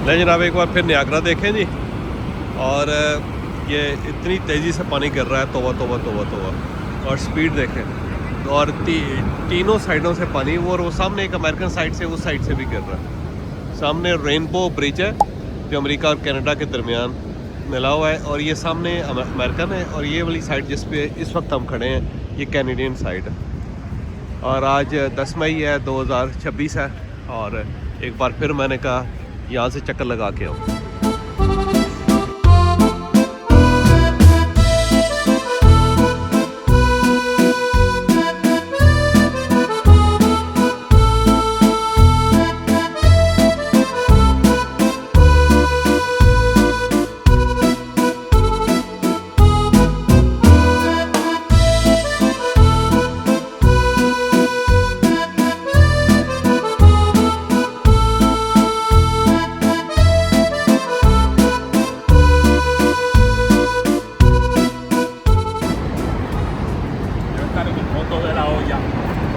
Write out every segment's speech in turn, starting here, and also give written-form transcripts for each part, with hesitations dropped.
ले जनाब एक बार फिर नियाग्रा देखें जी। और ये इतनी तेज़ी से पानी गिर रहा है, तोबा तोबा तोबा तोबा। और स्पीड देखें। और तीनों साइडों से पानी, और वो सामने एक अमेरिकन साइड से, उस साइड से भी गिर रहा है। सामने रेनबो ब्रिज है जो अमेरिका और कनाडा के दरमियान मिला हुआ है, और ये सामने अमेरिकन है, और ये वाली साइड जिस पे इस वक्त हम खड़े हैं ये कैनेडियन साइड है। और आज 10 मई है, 2026 है। और एक बार फिर मैंने कहा यहाँ से चक्कर लगा के आओ।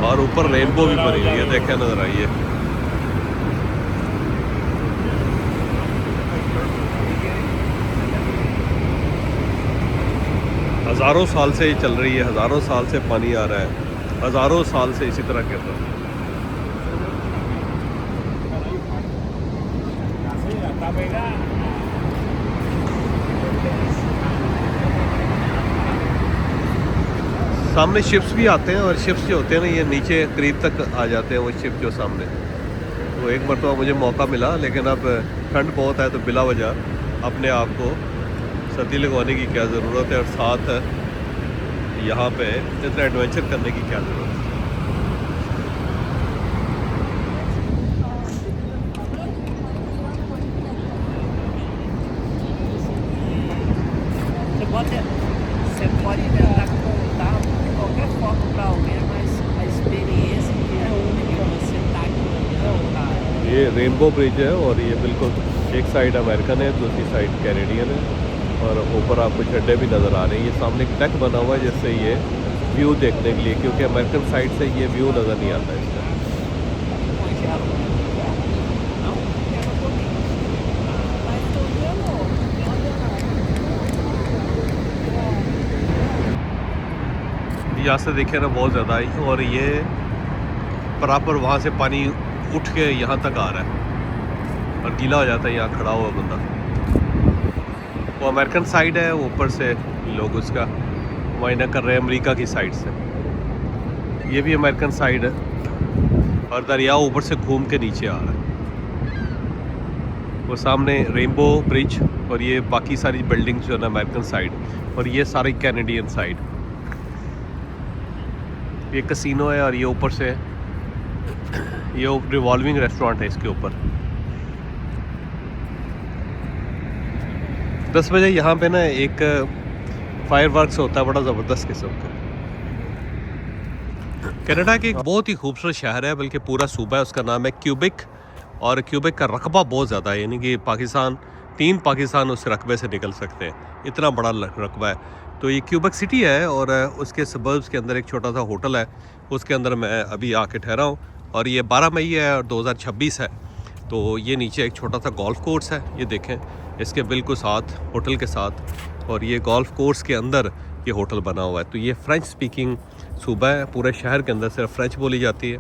और ऊपर रेनबो भी बनी हुई है, देखे नजर आई है। हज़ारों साल से ये चल रही है, हज़ारों साल से पानी आ रहा है, हज़ारों साल से इसी तरह गिर रहा है। सामने शिप्स भी आते हैं, और शिप्स जो होते हैं ना ये नीचे करीब तक आ जाते हैं, वो शिप जो सामने। तो एक मरतबा मुझे मौका मिला, लेकिन अब ठंड बहुत है तो बिला वजह अपने आप को सर्दी लगवाने की क्या ज़रूरत है, और साथ यहाँ पे इतना एडवेंचर करने की क्या ज़रूरत है। Você pode tentar contar de qualquer forma para alguém, mas a experiência que é única, você tá aqui, não, cara. ये रेनबो ब्रिज है, और ये बिल्कुल एक साइड अमेरिकन है, दूसरी साइड कैनेडियन है। और ऊपर आपको झंडे भी नज़र आ रहे हैं। ये सामने एक डेक बना हुआ है जिससे ये व्यू देखने के लिए, क्योंकि अमेरिकन साइड से ये व्यू नज़र नहीं आता इसका। यहाँ से देखे ना बहुत ज़्यादा ही, और ये बराबर वहाँ से पानी उठ के यहाँ तक आ रहा है, और गीला हो जाता है यहाँ खड़ा हुआ बंदा। वो अमेरिकन साइड है, ऊपर से लोग उसका मुआयना कर रहे हैं अमेरिका की साइड से। ये भी अमेरिकन साइड है, और दरिया ऊपर से घूम के नीचे आ रहा है। वो सामने रेनबो ब्रिज, और ये बाकी सारी बिल्डिंग्स जो है अमेरिकन साइड, और ये सारी कैनेडियन साइड। ये कसिनो है, और ये ऊपर से ये रिवॉल्विंग रेस्टोरेंट है इसके ऊपर। 10 बजे यहाँ पे ना एक फायर वर्क्स होता है, बड़ा ज़बरदस्त किस्म का। कनाडा की एक बहुत ही खूबसूरत शहर है, बल्कि पूरा सूबा है, उसका नाम है क्यूबिक। और क्यूबिक का रकबा बहुत ज़्यादा है, यानी कि पाकिस्तान 3 पाकिस्तान उस रकबे से निकल सकते हैं, इतना बड़ा रकबा है। तो ये क्यूबिक सिटी है, और उसके सबर्ब्स के अंदर एक छोटा सा होटल है, उसके अंदर मैं अभी आके ठहरा हूँ। और ये 12 मई है और 2026 है। तो ये नीचे एक छोटा सा गोल्फ कोर्स है, ये देखें इसके बिल्कुल साथ होटल के साथ, और ये गोल्फ कोर्स के अंदर ये होटल बना हुआ है। तो ये फ़्रेंच स्पीकिंग सूबा है, पूरे शहर के अंदर सिर्फ फ़्रेंच बोली जाती है।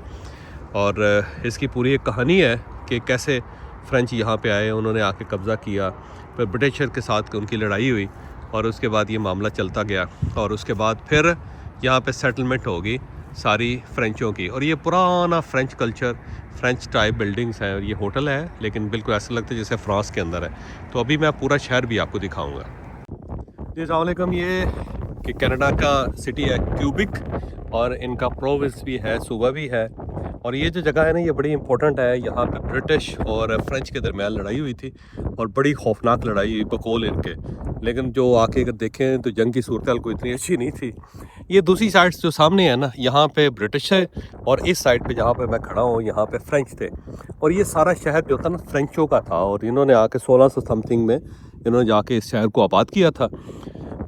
और इसकी पूरी एक कहानी है कि कैसे फ़्रेंच यहाँ पे आए, उन्होंने आके कब्ज़ा किया, फिर ब्रिटिशर के साथ उनकी लड़ाई हुई, और उसके बाद ये मामला चलता गया, और उसके बाद फिर यहाँ पे सेटलमेंट होगी सारी फ़्रेंचों की। और ये पुराना French culture, French type buildings हैं, और ये होटल है, लेकिन बिल्कुल ऐसा लगता है जैसे फ्रांस के अंदर है। तो अभी मैं पूरा शहर भी आपको दिखाऊंगा। जी अस्सलाम वालेकुम। ये कि कनाडा का सिटी है क्यूबिक, और इनका प्रोविंस भी है, सूबा भी है। और ये जो जगह है ना ये बड़ी इंपॉर्टेंट है। यहाँ पे ब्रिटिश और फ्रेंच के दरमियान लड़ाई हुई थी, और बड़ी खौफनाक लड़ाई हुई बकौल इनके। लेकिन जो आके अगर देखें तो जंग की सूरत हाल कोई इतनी अच्छी नहीं थी। ये दूसरी साइड जो सामने है ना, यहाँ पे ब्रिटिश है, और इस साइड पे जहाँ पे मैं खड़ा हूँ यहाँ पे फ्रेंच थे। और ये सारा शहर जो था ना फ्रेंचों का था, और इन्होंने आके 1600 समथिंग में इन्होंने जाके इस शहर को आबाद किया था।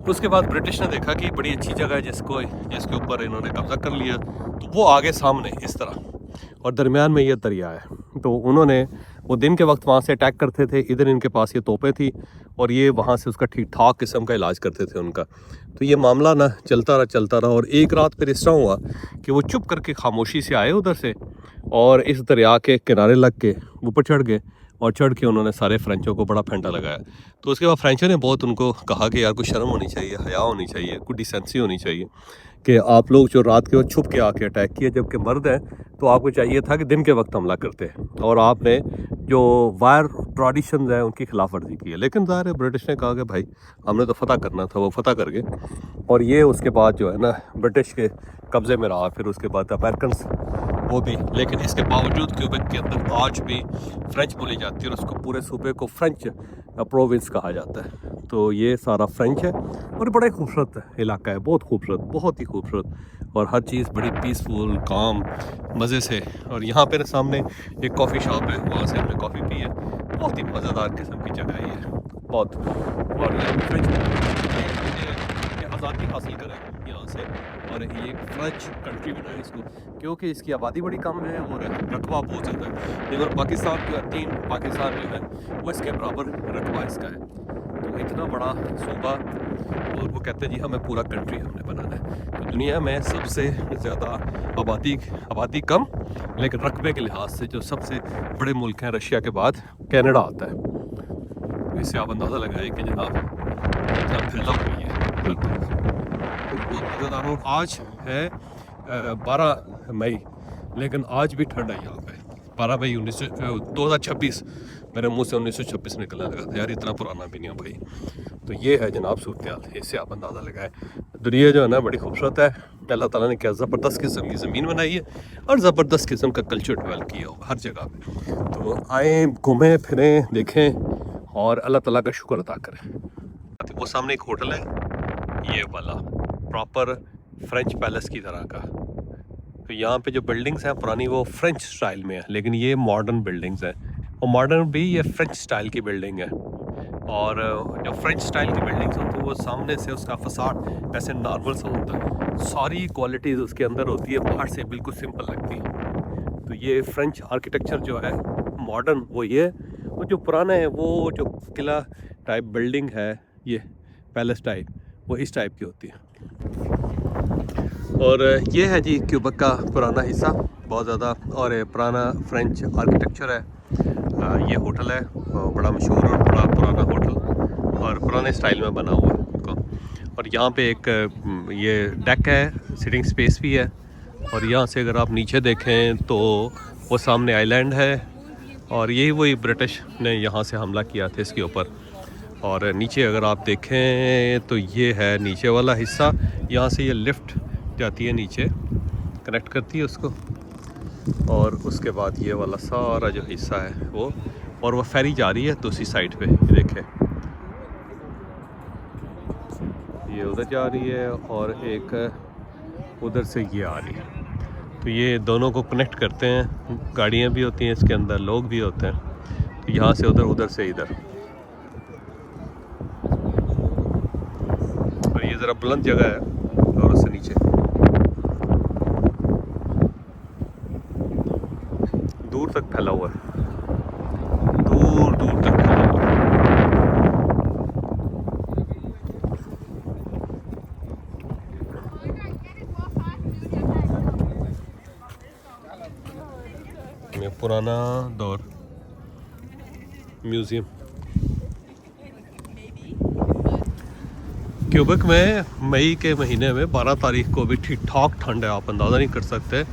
उसके बाद ब्रिटिश ने देखा कि बड़ी अच्छी जगह है जिसके ऊपर इन्होंने कब्जा कर लिया, तो वो आगे सामने इस तरह, और दरमियान में ये दरिया है। तो उन्होंने वो दिन के वक्त वहाँ से अटैक करते थे, इधर इनके पास ये तोपें थी और ये वहाँ से उसका ठीक ठाक किस्म का इलाज करते थे उनका। तो ये मामला ना चलता रहा और एक रात फिर इस तरह हुआ कि वो चुप करके खामोशी से आए उधर से और इस दरिया के किनारे लग के ऊपर चढ़ गए और चढ़ के उन्होंने सारे फ्रेंचों को बड़ा फेंटा लगाया। तो उसके बाद फ्रेंचों ने बहुत उनको कहा कि यार कुछ शर्म होनी चाहिए, हया होनी चाहिए, कुछ डिसेंसी होनी चाहिए कि आप लोग जो रात के वक्त छुप के आके अटैक किए, जबकि मर्द हैं तो आपको चाहिए था कि दिन के वक्त हमला करते और आपने जो वायर ट्रेडिशंस हैं उनकी खिलाफ वर्जी की है। लेकिन ज़ाहिर है ब्रिटिश ने कहा कि भाई हमने तो फतह करना था, वो फतह कर गए और ये उसके बाद जो है ना ब्रिटिश के कब्ज़े में रहा। फिर उसके बाद अमेरिकन वो भी, लेकिन इसके बावजूद क्यूबेक के अंदर आज भी फ्रेंच बोली जाती है और उसको पूरे सूबे को फ्रेंच प्रोविंस कहा जाता है। तो ये सारा फ्रेंच है और बड़ा खूबसूरत इलाका है, बहुत खूबसूरत, बहुत ही खूबसूरत और हर चीज़ बड़ी पीसफुल काम मज़े से। और यहाँ पर सामने एक कॉफ़ी शॉप है, वहाँ से हमने कॉफ़ी पी है, बहुत ही मज़ेदार किस्म की जगह है ये बहुत। और आज़ादी हासिल करें यहाँ से और ये फ्रेंच कंट्री बनाए इसको, क्योंकि इसकी आबादी बड़ी कम है और रकबा बहुत ज़्यादा है। लेकिन पाकिस्तान जो है, 3 पाकिस्तान जो है वो इसके बराबर रकबा इसका है। तो इतना बड़ा सूबा और वो कहते हैं जी हमें पूरा कंट्री हमने बनाना है। तो दुनिया में सबसे ज़्यादा आबादी कम लेकिन रकबे के लिहाज से जो सबसे बड़े मुल्क हैं रशिया के बाद कनाडा आता है। इससे आप अंदाज़ा लगाएं कि जनाब इतना फैला हुई है। आज है 12 मई, लेकिन आज भी ठंड है यहाँ पे। 12 मई 2026, मेरे मुंह से 1926 निकलने लगा था यार, इतना पुराना भी नहीं है भाई। तो ये है जनाब सूरत हाल, इससे आप अंदाज़ा लगाएं। दुनिया जो है ना बड़ी खूबसूरत है, अल्लाह ताला ने क्या ज़बरदस्त किस्म की ज़मीन बनाई है और ज़बरदस्त किस्म का कल्चर डेवलप किया होगा हर जगह पे। तो आएँ, घूमें फिरें, देखें और अल्लाह ताला का शुक्र अदा करें। वो सामने एक होटल है, ये वाला प्रॉपर फ्रेंच पैलेस की तरह का। तो यहाँ पे जो बिल्डिंग्स हैं पुरानी वो फ्रेंच स्टाइल में है, लेकिन ये मॉडर्न बिल्डिंग्स हैं और मॉडर्न भी ये फ्रेंच स्टाइल की बिल्डिंग है। और जो फ्रेंच स्टाइल की बिल्डिंग्स होती है वो सामने से उसका फसाड ऐसे नॉर्मल सा होता है, सारी क्वालिटीज़ उसके अंदर होती है, बाहर से बिल्कुल सिंपल लगती है। तो ये फ्रेंच आर्किटेक्चर जो है मॉडर्न वो ये, वो जो पुराना है वो जो किला टाइप बिल्डिंग है ये पैलेस टाइप, वो इस टाइप की होती है। और ये है जी क्यूबेक का पुराना हिस्सा बहुत ज़्यादा और पुराना फ्रेंच आर्किटेक्चर है। ये होटल है बड़ा मशहूर और बड़ा पुराना होटल और पुराने स्टाइल में बना हुआ है। और यहाँ पे एक ये डेक है, सिटिंग स्पेस भी है। और यहाँ से अगर आप नीचे देखें तो वो सामने आइलैंड है और यही वही ब्रिटिश ने यहाँ से हमला किया था इसके ऊपर। और नीचे अगर आप देखें तो ये है नीचे वाला हिस्सा, यहाँ से ये लिफ्ट जाती है नीचे, कनेक्ट करती है उसको और उसके बाद ये वाला सारा जो हिस्सा है वो, और वो फेरी जा रही है दूसरी साइड पे, ये देखें ये उधर जा रही है और एक उधर से ये आ रही है। तो ये दोनों को कनेक्ट करते हैं, गाड़ियाँ भी होती हैं इसके अंदर, लोग भी होते हैं। तो यहाँ से उधर, उधर से इधर। और ये ज़रा बुलंद जगह है और उससे नीचे दूर तक फैला हुआ है, दूर दूर तक फैला हुआ है। ये पुराना दौर म्यूज़ियम। क्यूबेक में मई के महीने में 12 तारीख को भी ठीक ठाक ठंड है, आप अंदाज़ा नहीं कर सकते।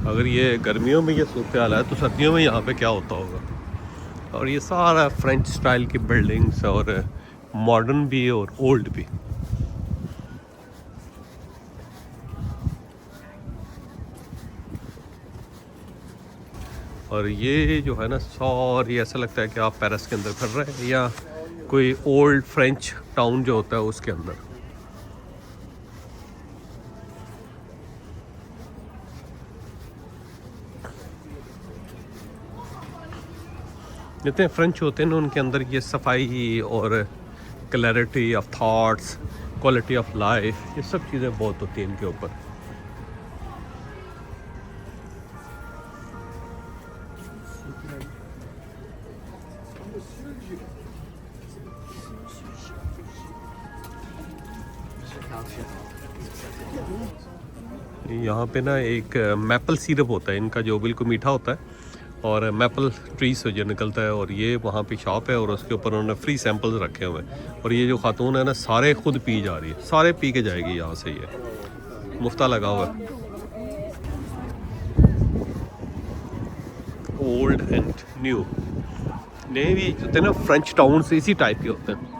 अगर ये गर्मियों में ये सूरत हाल है तो सर्दियों में यहाँ पे क्या होता होगा। और ये सारा फ्रेंच स्टाइल की बिल्डिंग्स और मॉडर्न भी और ओल्ड भी। और ये जो है ना सॉरी ऐसा लगता है कि आप पेरिस के अंदर फिर रहे हैं या कोई ओल्ड फ्रेंच टाउन जो होता है उसके अंदर। जितने फ्रेंच होते हैं ना उनके अंदर ये सफाई और clarity of thoughts, quality of life, ये सब चीज़ें बहुत होती हैं इनके ऊपर। यहाँ पे ना एक मैपल सिरप होता है इनका, जो बिल्कुल मीठा होता है, और मैपल ट्री से जो निकलता है। और ये वहाँ पे शॉप है और उसके ऊपर उन्होंने फ्री सैंपल्स रखे हुए हैं। और ये जो खातून है ना, सारे खुद पी जा रही है, सारे पी के जाएगी यहाँ से। ये मुफ्ता लगा हुआ है। ओल्ड एंड न्यू, नए भी होते हैं ना, फ्रेंच टाउन से इसी टाइप के होते हैं।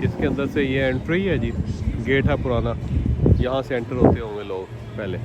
इसके अंदर से ये एंट्री है जी, गेट है पुराना, यहाँ से एंटर होते होंगे लोग पहले।